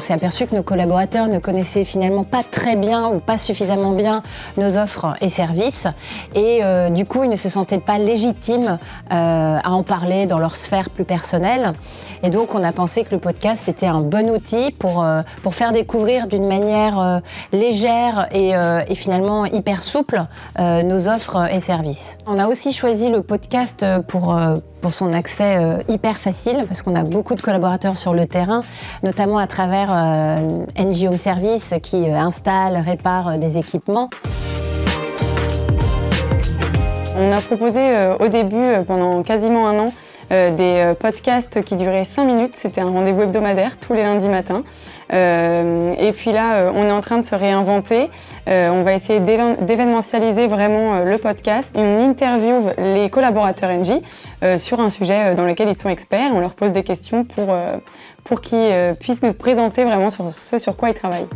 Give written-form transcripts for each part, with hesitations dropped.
s'est aperçu que nos collaborateurs ne connaissaient finalement pas très bien ou pas suffisamment bien nos offres et services. Et du coup, ils ne se sentaient pas légitimes à en parler dans leur sphère plus personnelle. Et donc, on a pensé que le podcast, c'était un bon outil pour faire découvrir d'une manière légère et finalement hyper souple nos offres et services. On a aussi choisi le podcast pour son accès hyper facile, parce qu'on a beaucoup de collaborateurs sur le terrain, notamment à travers NJ Home Service qui installe, répare des équipements. On a proposé au début, pendant quasiment un an, des podcasts qui duraient 5 minutes. C'était un rendez-vous hebdomadaire tous les lundis matins. Et puis là, on est en train de se réinventer. On va essayer d'événementialiser vraiment le podcast. On interviewe les collaborateurs NJ sur un sujet dans lequel ils sont experts. On leur pose des questions pour qu'ils puissent nous présenter vraiment sur ce sur quoi ils travaillent.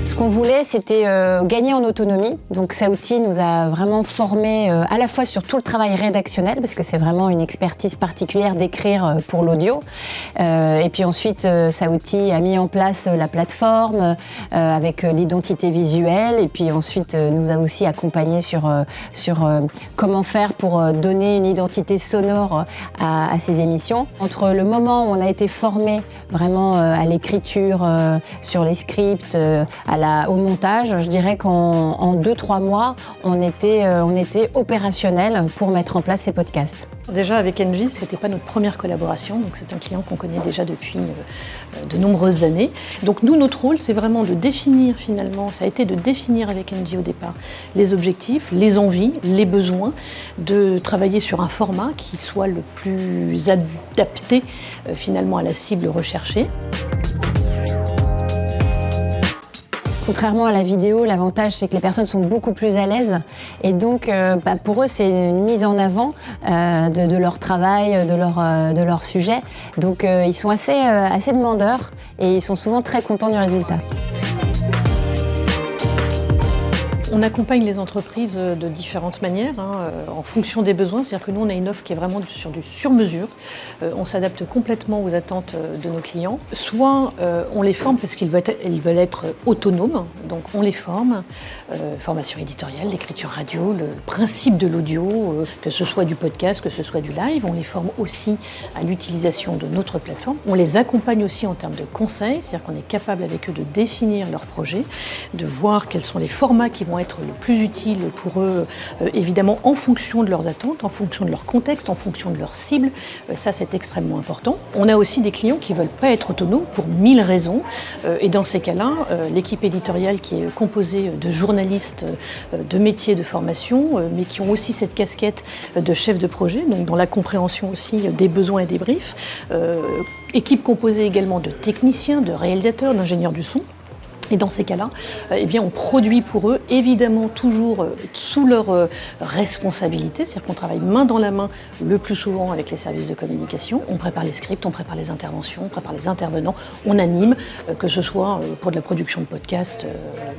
Ce qu'on voulait, c'était gagner en autonomie. Donc Saouty nous a vraiment formés à la fois sur tout le travail rédactionnel, parce que c'est vraiment une expertise particulière d'écrire pour l'audio. Et puis ensuite, Saouty a mis en place la plateforme avec l'identité visuelle. Et puis ensuite, nous a aussi accompagnés sur comment faire pour donner une identité sonore à ces émissions. Entre le moment où on a été formés vraiment à l'écriture, sur les scripts, au montage, je dirais qu'en 2-3 mois, on était opérationnel pour mettre en place ces podcasts. Déjà avec NJ, c'était pas notre première collaboration, donc c'est un client qu'on connaît déjà depuis de nombreuses années. Donc nous, notre rôle, c'est vraiment de définir finalement, ça a été de définir avec NJ au départ les objectifs, les envies, les besoins, de travailler sur un format qui soit le plus adapté finalement à la cible recherchée. Contrairement à la vidéo, l'avantage c'est que les personnes sont beaucoup plus à l'aise et donc pour eux c'est une mise en avant de leur travail, de leur sujet. Donc ils sont assez demandeurs et ils sont souvent très contents du résultat. On accompagne les entreprises de différentes manières, en fonction des besoins. C'est-à-dire que nous, on a une offre qui est vraiment sur du sur-mesure. On s'adapte complètement aux attentes de nos clients. Soit on les forme parce qu'ils veulent être autonomes, donc on les forme. Formation éditoriale, l'écriture radio, le principe de l'audio, que ce soit du podcast, que ce soit du live. On les forme aussi à l'utilisation de notre plateforme. On les accompagne aussi en termes de conseils, c'est-à-dire qu'on est capable avec eux de définir leur projet, de voir quels sont les formats qui vont être le plus utile pour eux, évidemment en fonction de leurs attentes, en fonction de leur contexte, en fonction de leur cible. Ça, c'est extrêmement important. On a aussi des clients qui ne veulent pas être autonomes pour 1000 raisons. Et dans ces cas-là, l'équipe éditoriale qui est composée de journalistes de métiers de formation, mais qui ont aussi cette casquette de chef de projet, donc dans la compréhension aussi des besoins et des briefs. Équipe composée également de techniciens, de réalisateurs, d'ingénieurs du son. Et dans ces cas-là, eh bien, on produit pour eux, évidemment toujours sous leur responsabilité, c'est-à-dire qu'on travaille main dans la main le plus souvent avec les services de communication. On prépare les scripts, on prépare les interventions, on prépare les intervenants, on anime, que ce soit pour de la production de podcasts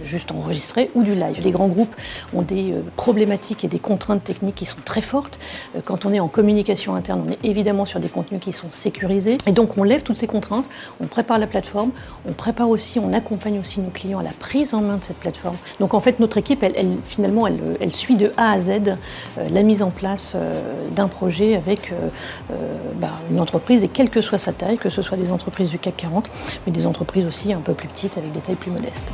juste enregistrés ou du live. Les grands groupes ont des problématiques et des contraintes techniques qui sont très fortes. Quand on est en communication interne, on est évidemment sur des contenus qui sont sécurisés. Et donc on lève toutes ces contraintes, on prépare la plateforme, on prépare aussi, on accompagne aussi nos clients à la prise en main de cette plateforme. Donc en fait, notre équipe, elle suit de A à Z la mise en place d'un projet avec une entreprise, et quelle que soit sa taille, que ce soit des entreprises du CAC 40, mais des entreprises aussi un peu plus petites avec des tailles plus modestes.